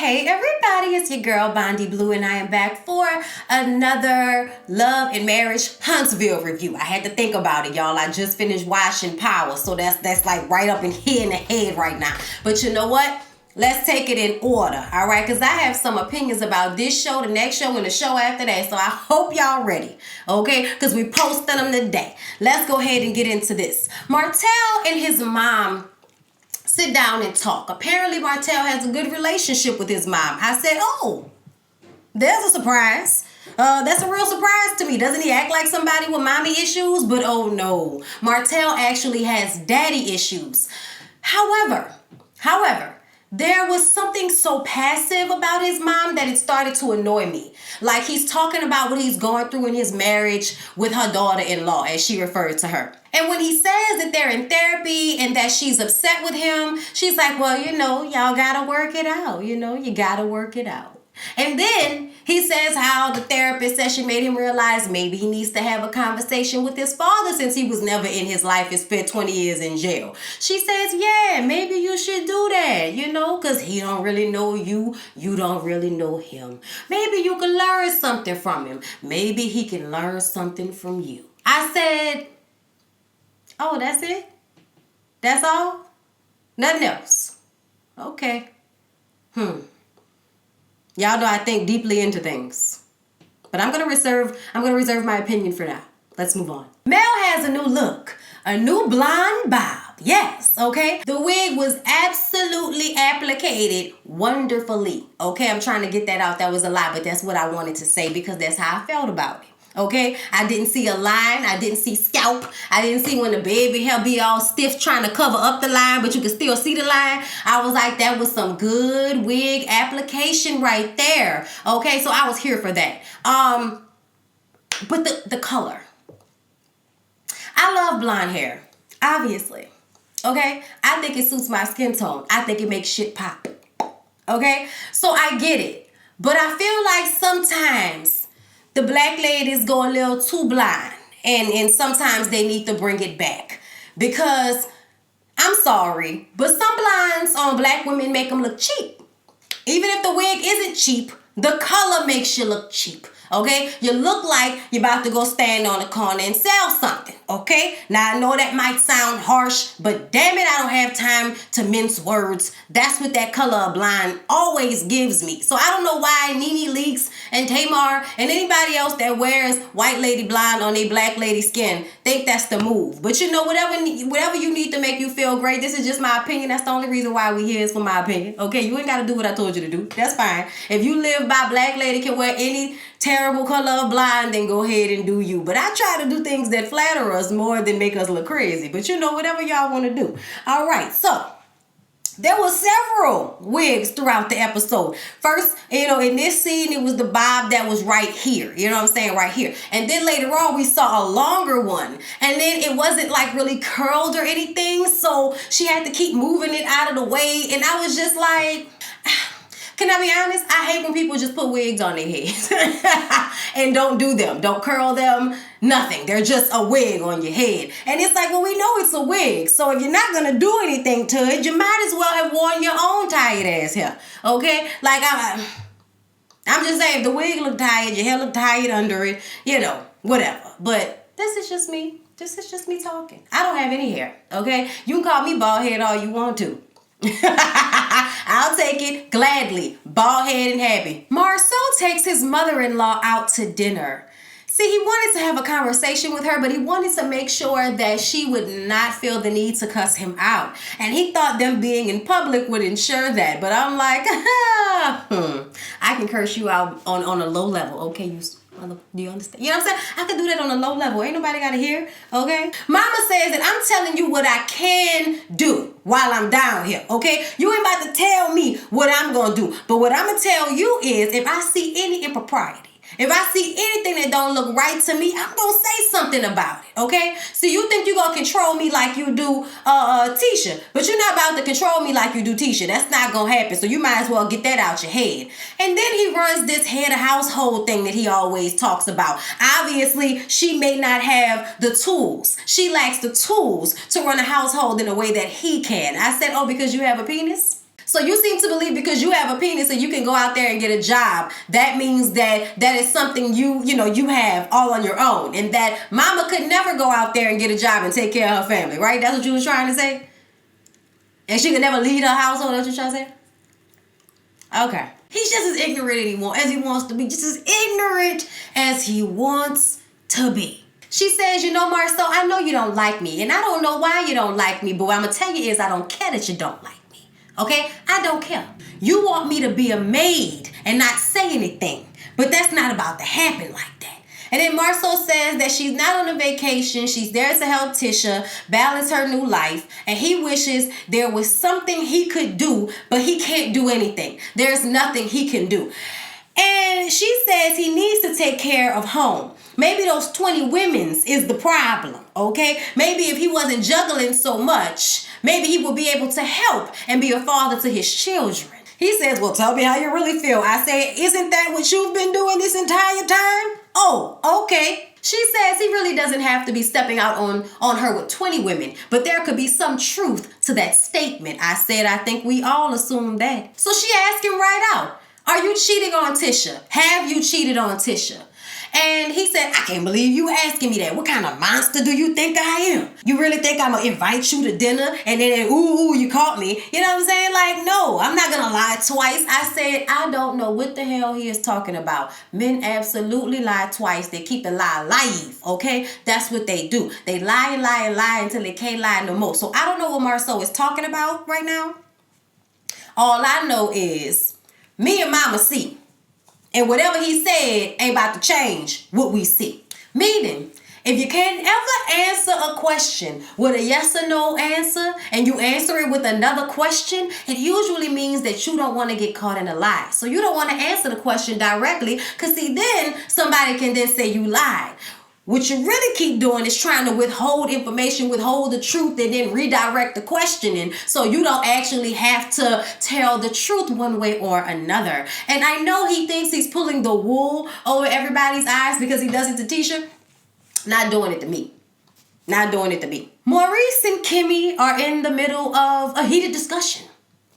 Hey everybody, it's your girl Bondy Blue and I am back for another Love and Marriage Huntsville review. I had to think about it, y'all. I just finished watching Power, so that's like right up in here in the head right now. But you know what? Let's take it in order, all right? Because I have some opinions about this show, the next show, and the show after that. So I hope y'all ready, okay? Because we posted them today. Let's go ahead and get into this. Martell and his mom sit down and talk. Apparently, Martell has a good relationship with his mom. I said, oh, there's a surprise. That's a real surprise to me. Doesn't he act like somebody with mommy issues? But oh no, Martell actually has daddy issues. However, there was something so passive about his mom that it started to annoy me. Like he's talking about what he's going through in his marriage with her daughter-in-law, as she referred to her. And when he says that they're in therapy and that she's upset with him, she's like, well, y'all gotta work it out. You gotta work it out. And then he says how the therapist session made him realize maybe he needs to have a conversation with his father since he was never in his life and spent 20 years in jail. She says, yeah, maybe you should do that, because he don't really know you. You don't really know him. Maybe you can learn something from him. Maybe he can learn something from you. I said, oh, that's it? That's all? Nothing else? Okay. Y'all know I think deeply into things. But I'm gonna reserve my opinion for now. Let's move on. Mel has a new look. A new blonde bob. Yes, okay? The wig was absolutely applicated wonderfully. Okay, I'm trying to get that out. That was a lie, but that's what I wanted to say because that's how I felt about it. Okay, I didn't see a line. I didn't see scalp. I didn't see when the baby hair be all stiff trying to cover up the line, but you can still see the line. I was like, that was some good wig application right there. Okay, so I was here for that. But the color. I love blonde hair, obviously. Okay, I think it suits my skin tone. I think it makes shit pop. Okay, so I get it. But I feel like sometimes the black ladies go a little too blind, and sometimes they need to bring it back because I'm sorry, but some blinds on black women make them look cheap. Even if the wig isn't cheap, the color makes you look cheap. Okay, you look like you're about to go stand on the corner and sell something. Okay, now I know that might sound harsh, but damn it, I don't have time to mince words. That's what that color of blind always gives me. So I don't know why Nene Leakes and Tamar and anybody else that wears white lady blonde on their black lady skin think that's the move. But whatever you need to make you feel great, this is just my opinion. That's the only reason why we here is for my opinion. Okay, you ain't got to do what I told you to do. That's fine. If you live by black lady can wear any terrible color of blonde, then go ahead and do you. But I try to do things that flatter us more than make us look crazy. But whatever y'all want to do. All right, so there were several wigs throughout the episode. First, in this scene, it was the bob that was right here. You know what I'm saying? Right here. And then later on, we saw a longer one. And then it wasn't like really curled or anything. So she had to keep moving it out of the way. And I was just like, can I be honest? I hate when people just put wigs on their heads and don't do them. Don't curl them, nothing. They're just a wig on your head. And it's like, well, we know it's a wig. So if you're not going to do anything to it, you might as well have worn your own tired ass hair. Okay? Like, I'm just saying, if the wig look tired, your hair look tired under it, whatever. But this is just me. This is just me talking. I don't have any hair, okay? You can call me bald head all you want to. I'll take it gladly, bald head and happy. Marcel takes his mother-in-law out to dinner. See, he wanted to have a conversation with her, but he wanted to make sure that she would not feel the need to cuss him out. And he thought them being in public would ensure that. But I'm like, I can curse you out on a low level. Okay, do you understand? You know what I'm saying? I can do that on a low level. Ain't nobody got to hear, okay? Mama says that I'm telling you what I can do while I'm down here, okay? You ain't about to tell me what I'm going to do. But what I'm going to tell you is if I see any impropriety, if I see anything that don't look right to me, I'm going to say something about it, okay? So you think you're going to control me like you do Tisha, but you're not about to control me like you do Tisha. That's not going to happen, so you might as well get that out your head. And then he runs this head of household thing that he always talks about. Obviously, she may not have the tools. She lacks the tools to run a household in a way that he can. I said, oh, because you have a penis? So you seem to believe because you have a penis and you can go out there and get a job, that means that is something you have all on your own, and that mama could never go out there and get a job and take care of her family, right? That's what you was trying to say? And she could never lead her household, that's what you're trying to say? Okay. He's just as ignorant as he wants to be, just as ignorant as he wants to be. She says, Marcel, I know you don't like me, and I don't know why you don't like me, but what I'm going to tell you is I don't care that you don't like me, okay? I don't care. You want me to be a maid and not say anything, but that's not about to happen like that. And then Marcel says that she's not on a vacation. She's there to help Tisha balance her new life. And he wishes there was something he could do, but he can't do anything. There's nothing he can do. And she says he needs to take care of home. Maybe those 20 women's is the problem, okay? Maybe if he wasn't juggling so much, maybe he would be able to help and be a father to his children. He says, well, tell me how you really feel. I say, isn't that what you've been doing this entire time? Oh, okay. She says he really doesn't have to be stepping out on her with 20 women, but there could be some truth to that statement. I said, I think we all assume that. So she asked him right out, are you cheating on Tisha? Have you cheated on Tisha? And he said, I can't believe you asking me that. What kind of monster do you think I am? You really think I'm going to invite you to dinner and then, ooh, you caught me? You know what I'm saying? Like, no, I'm not going to lie twice. I said, I don't know what the hell he is talking about. Men absolutely lie twice. They keep the lie alive, okay? That's what they do. They lie and lie and lie until they can't lie no more. So I don't know what Marceau is talking about right now. All I know is me and Mama see. And whatever he said ain't about to change what we see. Meaning, if you can't ever answer a question with a yes or no answer, and you answer it with another question, it usually means that you don't want to get caught in a lie. So you don't want to answer the question directly, because see, then somebody can then say you lied. What you really keep doing is trying to withhold information, withhold the truth, and then redirect the questioning so you don't actually have to tell the truth one way or another. And I know he thinks he's pulling the wool over everybody's eyes because he does it to Tisha. Not doing it to me. Not doing it to me. Maurice and Kimmy are in the middle of a heated discussion.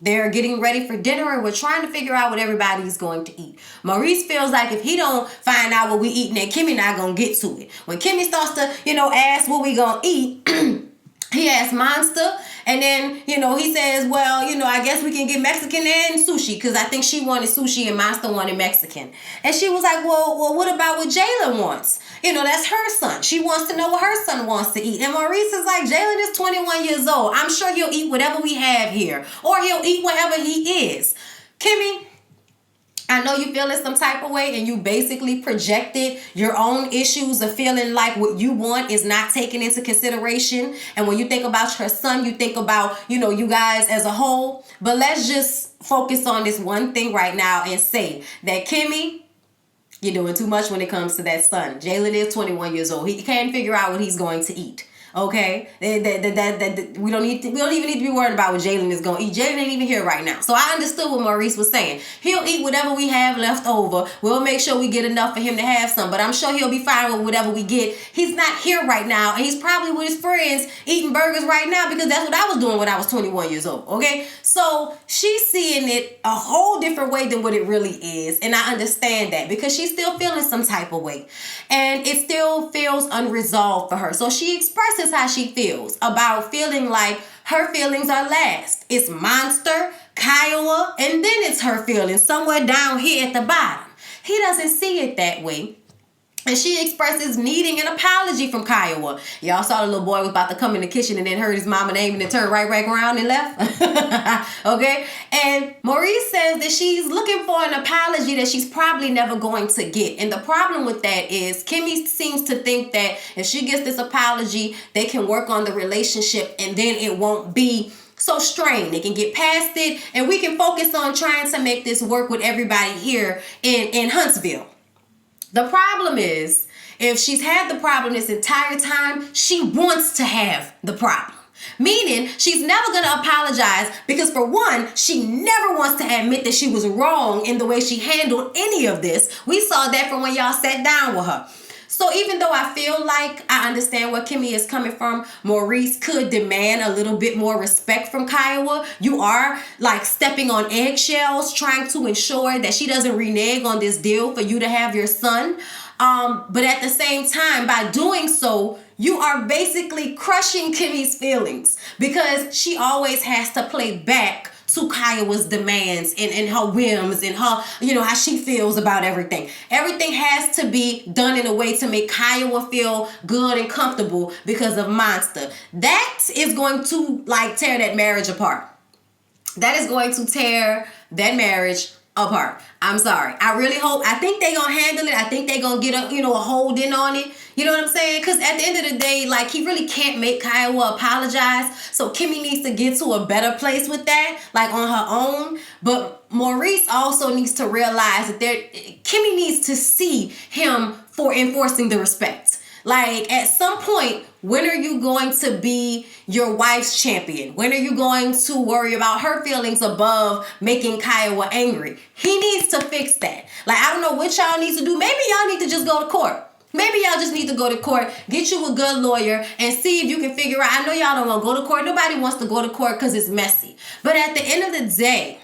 They're getting ready for dinner and we're trying to figure out what everybody's going to eat. Maurice feels like if he don't find out what we eating, then Kimmy not going to get to it. When Kimmy starts to, ask what we going to eat, he asks Monster. And then, he says, well, I guess we can get Mexican and sushi because I think she wanted sushi and Monster wanted Mexican. And she was like, well, what about what Jalen wants? That's her son. She wants to know what her son wants to eat. And Maurice is like, Jalen is 21 years old. I'm sure he'll eat whatever we have here. Or he'll eat whatever he is. Kimmy, I know you feeling some type of way and you basically projected your own issues of feeling like what you want is not taken into consideration. And when you think about your son, you think about, you guys as a whole. But let's just focus on this one thing right now and say that Kimmy, you're doing too much when it comes to that son. Jalen is 21 years old. He can't figure out what he's going to eat. Okay, we don't even need to be worried about what Jalen is going to eat. Jalen ain't even here right now. So I understood what Maurice was saying. He'll eat whatever we have left over. We'll make sure we get enough for him to have some. But I'm sure he'll be fine with whatever we get. He's not here right now. And he's probably with his friends eating burgers right now because that's what I was doing when I was 21 years old. Okay, so she's seeing it a whole different way than what it really is. And I understand that because she's still feeling some type of way. And it still feels unresolved for her. So she expresses how she feels about feeling like her feelings are last. It's Monster, Kiowa, and then it's her feelings somewhere down here at the bottom. He doesn't see it that way. And she expresses needing an apology from Kiowa. Y'all saw the little boy was about to come in the kitchen and then heard his mama name and then turned right back around and left. Okay? And Maurice says that she's looking for an apology that she's probably never going to get. And the problem with that is Kimmy seems to think that if she gets this apology, they can work on the relationship and then it won't be so strained. They can get past it and we can focus on trying to make this work with everybody here in Huntsville. The problem is, if she's had the problem this entire time, she wants to have the problem. Meaning, she's never going to apologize because, for one, she never wants to admit that she was wrong in the way she handled any of this. We saw that from when y'all sat down with her. So even though I feel like I understand where Kimmy is coming from, Maurice could demand a little bit more respect from Kiowa. You are like stepping on eggshells, trying to ensure that she doesn't renege on this deal for you to have your son. But at the same time, by doing so, you are basically crushing Kimmy's feelings because she always has to play back to Kiowa's demands and her whims and her, you know, how she feels about everything. Everything has to be done in a way to make Kiowa feel good and comfortable because of Monster. That is going to like tear that marriage apart. That is going to tear that marriage apart. I'm sorry. I really hope. I think they're going to handle it. I think they're going to get a, you know, a hold in on it. You know what I'm saying? Because at the end of the day, like, he really can't make Kiowa apologize. So Kimmy needs to get to a better place with that, like on her own. But Maurice also needs to realize that Kimmy needs to see him for enforcing the respect. Like, at some point, when are you going to be your wife's champion? When are you going to worry about her feelings above making Kiowa angry? He needs to fix that. Like, I don't know what y'all need to do. Maybe y'all need to just go to court. Maybe y'all just need to go to court, get you a good lawyer, and see if you can figure out. I know y'all don't want to go to court. Nobody wants to go to court because it's messy. But at the end of the day,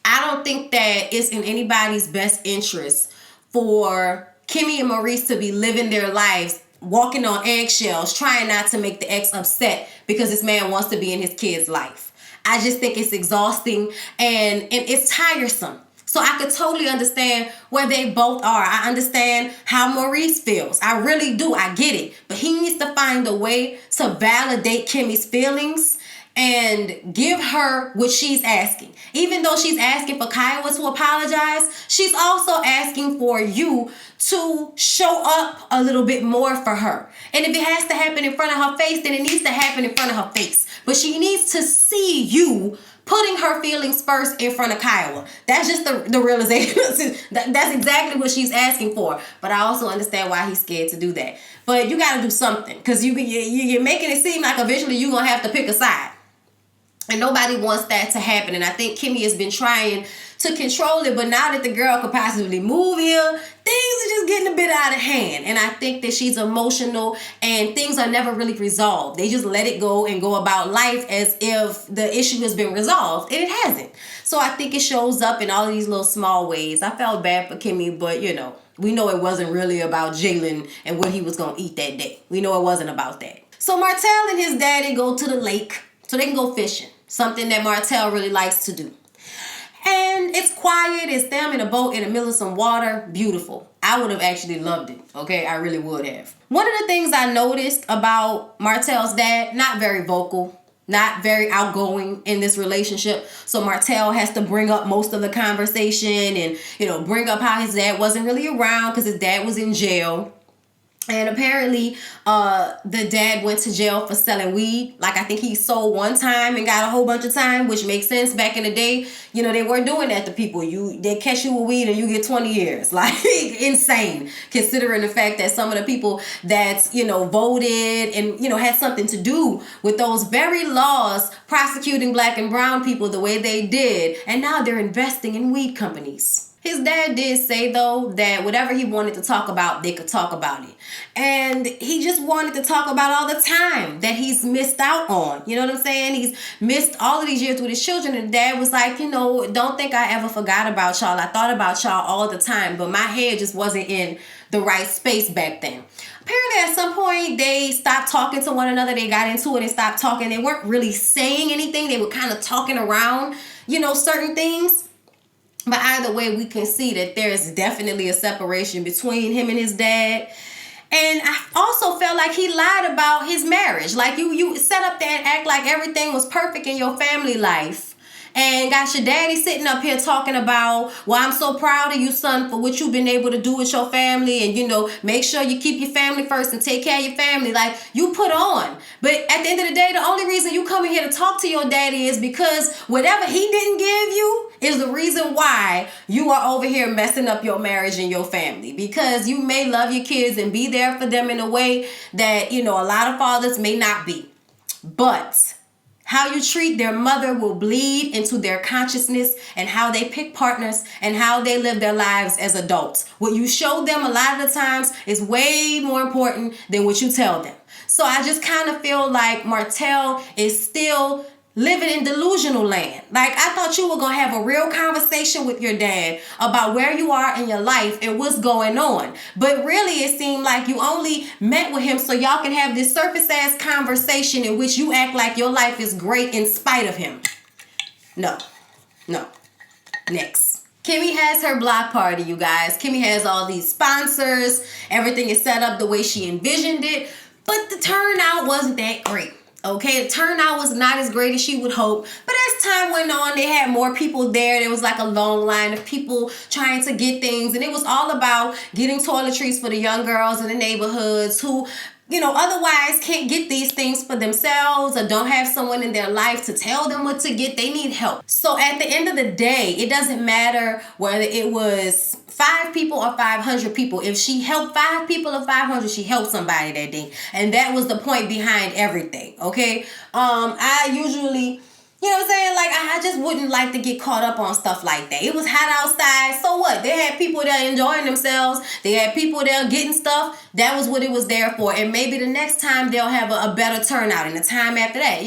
I don't think that it's in anybody's best interest for Kimmy and Maurice to be living their lives walking on eggshells, trying not to make the ex upset because this man wants to be in his kid's life. I just think it's exhausting and it's tiresome. So I could totally understand where they both are. I understand how Maurice feels. I really do. I get it. But he needs to find a way to validate Kimmy's feelings and give her what she's asking. Even though she's asking for Kiowa to apologize, she's also asking for you to show up a little bit more for her. And if it has to happen in front of her face, then it needs to happen in front of her face. But she needs to see you putting her feelings first in front of Kiowa. That's just the realization. That's exactly what she's asking for. But I also understand why he's scared to do that. But you got to do something because you're making it seem like eventually you're going to have to pick a side. And nobody wants that to happen. And I think Kimmy has been trying to control it. But now that the girl could possibly move here, things are just getting a bit out of hand. And I think that she's emotional and things are never really resolved. They just let it go and go about life as if the issue has been resolved. And it hasn't. So I think it shows up in all of these little small ways. I felt bad for Kimmy, but you know, we know it wasn't really about Jalen and what he was going to eat that day. We know it wasn't about that. So Martell and his daddy go to the lake so they can go fishing. Something that Martell really likes to do. And it's quiet. It's them in a boat in the middle of some water. Beautiful. I would have actually loved it. Okay, I really would have. One of the things I noticed about Martell's dad, not very vocal, not very outgoing in this relationship. So Martell has to bring up most of the conversation and, you know, bring up how his dad wasn't really around because his dad was in jail. And apparently, the dad went to jail for selling weed. Like, I think he sold one time and got a whole bunch of time, which makes sense. Back in the day, you know, they weren't doing that to people. They catch you with weed and you get 20 years. Like, insane. Considering the fact that some of the people that, you know, voted and, you know, had something to do with those very laws prosecuting black and brown people the way they did. And now they're investing in weed companies. His dad did say, though, that whatever he wanted to talk about, they could talk about it. And he just wanted to talk about all the time that he's missed out on. You know what I'm saying? He's missed all of these years with his children. And dad was like, you know, don't think I ever forgot about y'all. I thought about y'all all the time, but my head just wasn't in the right space back then. Apparently, at some point, they stopped talking to one another. They got into it and stopped talking. They weren't really saying anything. They were kind of talking around, you know, certain things. But either way, we can see that there's definitely a separation between him and his dad. And I also felt like he lied about his marriage. Like, you set up there and act like everything was perfect in your family life. And got your daddy sitting up here talking about, well, I'm so proud of you, son, for what you've been able to do with your family. And, you know, make sure you keep your family first and take care of your family. Like, you put on. But at the end of the day, the only reason you come in here to talk to your daddy is because whatever he didn't give you is the reason why you are over here messing up your marriage and your family. Because you may love your kids and be there for them in a way that, you know, a lot of fathers may not be. But How you treat their mother will bleed into their consciousness and how they pick partners and how they live their lives as adults. What you show them a lot of the times is way more important than what you tell them. So I just kind of feel like Martell is still living in delusional land. Like, I thought you were going to have a real conversation with your dad about where you are in your life and what's going on. But really, it seemed like you only met with him so y'all can have this surface-ass conversation in which you act like your life is great in spite of him. No. Next. Kimmy has her block party, you guys. Kimmy has all these sponsors. Everything is set up the way she envisioned it. But the turnout wasn't that great. Okay, the turnout was not as great as she would hope. But as time went on, they had more people there. There was like a long line of people trying to get things. And it was all about getting toiletries for the young girls in the neighborhoods who, otherwise can't get these things for themselves or don't have someone in their life to tell them what to get. They need help. So at the end of the day, it doesn't matter whether it was 5 people or 500 people. If she helped 5 people or 500, she helped somebody that day. And that was the point behind everything, okay? I usually, like, I just wouldn't like to get caught up on stuff like that. It was hot outside, so what? They had people there enjoying themselves. They had people there getting stuff. That was what it was there for. And maybe the next time they'll have a better turnout and the time after that.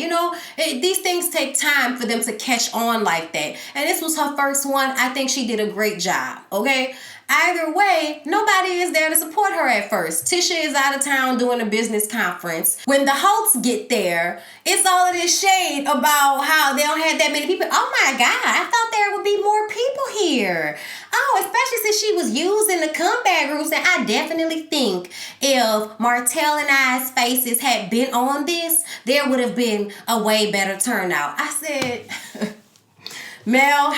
These things take time for them to catch on like that. And this was her first one. I think she did a great job, okay? Either way, nobody is there to support her at first. Tisha is out of town doing a business conference. When the Holtz get there, it's all of this shade about how they don't have that many people. Oh my God, I thought there would be more people here. Oh, especially since she was using the comeback groups. And I definitely think if Martell and I's faces had been on this, there would have been a way better turnout. I said, Mel,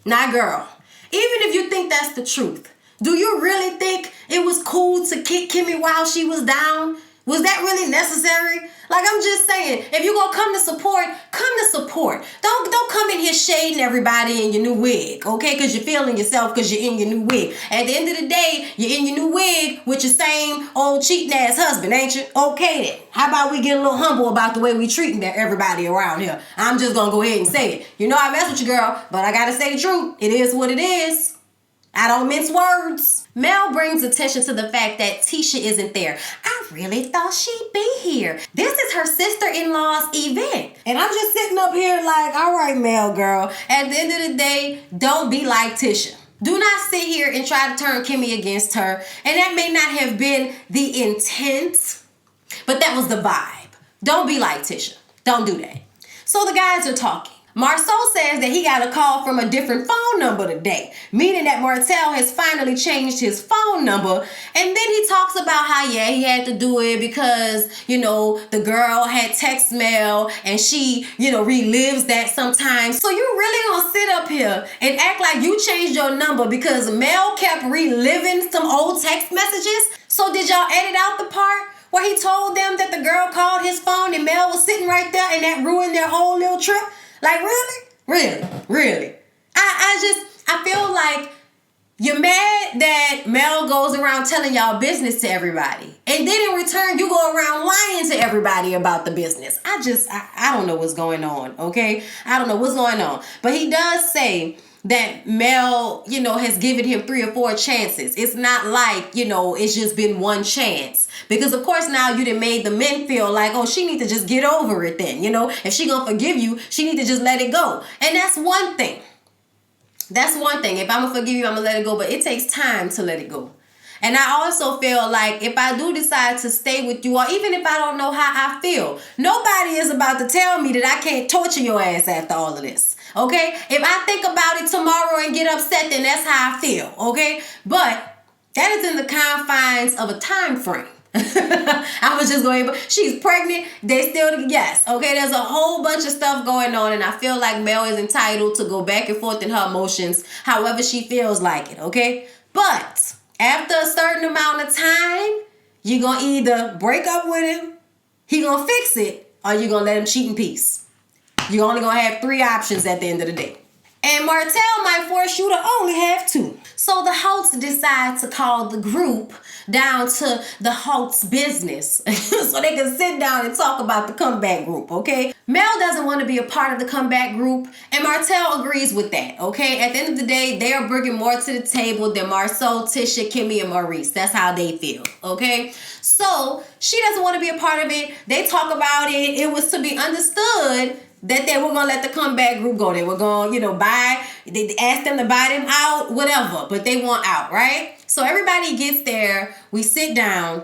nah girl. Even if you think that's the truth, do you really think it was cool to kick Kimmy while she was down? Was that really necessary? Like, I'm just saying, if you're going to come to support, come to support. Don't come in here shading everybody in your new wig, okay? Because you're feeling yourself because you're in your new wig. At the end of the day, you're in your new wig with your same old cheating ass husband, ain't you? Okay then. How about we get a little humble about the way we treating everybody around here? I'm just going to go ahead and say it. I mess with you, girl, but I got to say the truth. It is what it is. I don't mince words. Mel brings attention to the fact that Tisha isn't there. I really thought she'd be here. This is her sister-in-law's event. And I'm just sitting up here like, all right, Mel, girl. At the end of the day, don't be like Tisha. Do not sit here and try to turn Kimmy against her. And that may not have been the intent, but that was the vibe. Don't be like Tisha. Don't do that. So the guys are talking. Marceau says that he got a call from a different phone number today, meaning that Martell has finally changed his phone number. And then he talks about how, he had to do it because, the girl had text Mel and she, relives that sometimes. So you really gonna sit up here and act like you changed your number because Mel kept reliving some old text messages? So did y'all edit out the part where he told them that the girl called his phone and Mel was sitting right there and that ruined their whole little trip? Like, really? I feel like you're mad that Mel goes around telling y'all business to everybody. And then in return, you go around lying to everybody about the business. I don't know what's going on, okay? I don't know what's going on. But he does say that Mel, has given him 3 or 4 chances. It's not like, it's just been one chance. Because, of course, now you done made the men feel like, oh, she need to just get over it then. If she gonna forgive you, she need to just let it go. And that's one thing. If I'm gonna forgive you, I'm gonna let it go. But it takes time to let it go. And I also feel like if I do decide to stay with you, or even if I don't know how I feel, nobody is about to tell me that I can't torture your ass after all of this. Okay? If I think about it tomorrow and get upset, then that's how I feel. Okay? But that is in the confines of a time frame. I was just going, she's pregnant, they still, yes, okay, there's a whole bunch of stuff going on, and I feel like Mel is entitled to go back and forth in her emotions however she feels like it, okay? But after a certain amount of time, you're gonna either break up with him, he gonna fix it, or you're gonna let him cheat in peace. You're only gonna have 3 options at the end of the day. And Martell might force you to only have 2. So the hosts decide to call the group down to the hosts' business so they can sit down and talk about the comeback group, okay? Mel doesn't want to be a part of the comeback group, and Martell agrees with that, okay? At the end of the day, they are bringing more to the table than Marsau, Tisha, Kimmy, and Maurice. That's how they feel, okay? So she doesn't want to be a part of it. They talk about it. It was to be understood that they were going to let the comeback group go. They were going, they asked them to buy them out, whatever, but they want out, right? So everybody gets there. We sit down.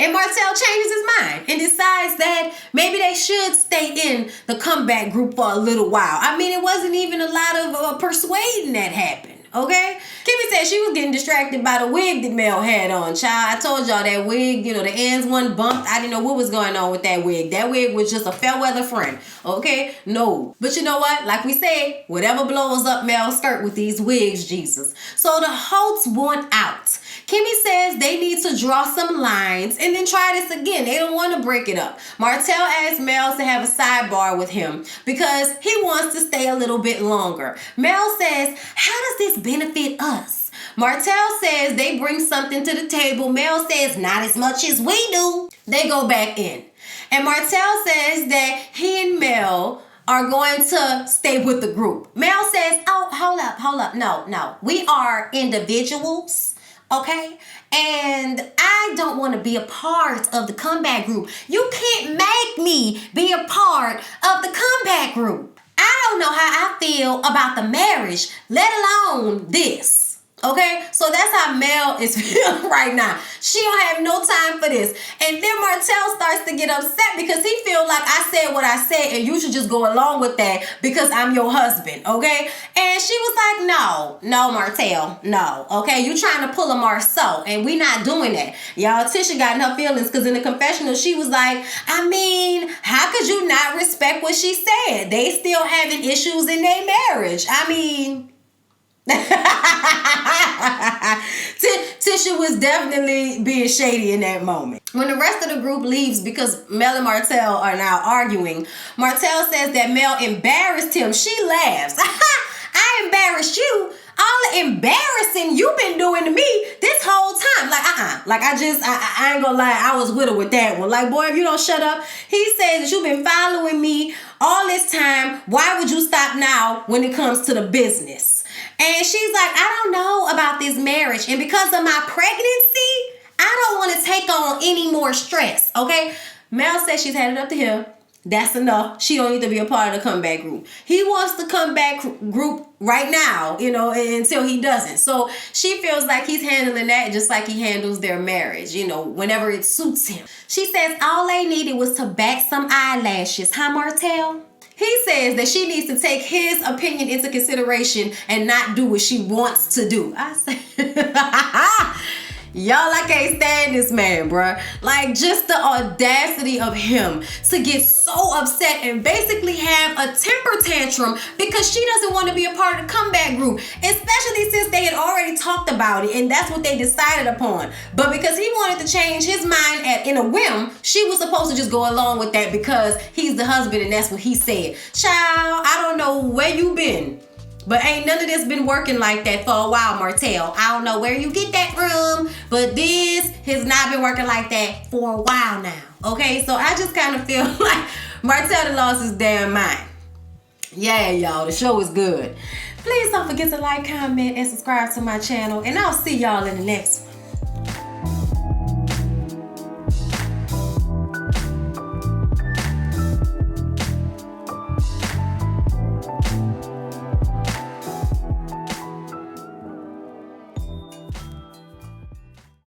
And Martell changes his mind and decides that maybe they should stay in the comeback group for a little while. I mean, it wasn't even a lot of persuading that happened, okay? Kimmy said she was getting distracted by the wig that Mel had on. Child, I told y'all that wig, the ends wasn't bumped. I didn't know what was going on with that wig. That wig was just a fair weather friend, okay? No. But you know what? Like we said, whatever blows up Mel's skirt with these wigs, Jesus. So the hosts want out. Kimmy says they need to draw some lines and then try this again. They don't want to break it up. Martell asks Mel to have a sidebar with him because he wants to stay a little bit longer. Mel says, how does this benefit us? Martell says they bring something to the table. Mel says, not as much as we do. They go back in. And Martell says that he and Mel are going to stay with the group. Mel says, oh, hold up. No. We are individuals. Okay? And I don't want to be a part of the comeback group. You can't make me be a part of the comeback group. I don't know how I feel about the marriage, let alone this. Okay? So that's how Mel is feeling right now. She don't have no time for this. And then Martell starts to get upset because he feels like I said what I said and you should just go along with that because I'm your husband. Okay? And she was like, no, Martell, no. Okay? You trying to pull a Marsau and we not doing that. Y'all, Tisha got in her feelings because in the confessional, she was like, I mean, how could you not respect what she said? They still having issues in their marriage. I mean... Tisha was definitely being shady in that moment. When the rest of the group leaves because Mel and Martell are now arguing, Martell says that Mel embarrassed him. She laughs. I embarrassed you? All the embarrassing you've been doing to me this whole time. Like, I ain't gonna lie, I was with her with that one. Like, boy, if you don't shut up. He says that you've been following me all this time. Why would you stop now when it comes to the business? And she's like, I don't know about this marriage. And because of my pregnancy, I don't want to take on any more stress, okay? Mel says she's had it up to him. That's enough. She don't need to be a part of the comeback group. He wants the comeback group right now, until he doesn't. So she feels like he's handling that just like he handles their marriage, whenever it suits him. She says all they needed was to back some eyelashes, huh, Martell? He says that she needs to take his opinion into consideration and not do what she wants to do. I say, y'all, I can't stand this man, bruh. Like, just the audacity of him to get so upset and basically have a temper tantrum because she doesn't want to be a part of the comeback group, especially since they had already talked about it and that's what they decided upon. But because he wanted to change his mind in a whim, she was supposed to just go along with that because he's the husband and that's what he said. Child, I don't know where you been. But ain't none of this been working like that for a while, Martell. I don't know where you get that from, but this has not been working like that for a while now. Okay, so I just kind of feel like Martell done lost his damn mind. Yeah, y'all, the show is good. Please don't forget to like, comment, and subscribe to my channel, and I'll see y'all in the next one.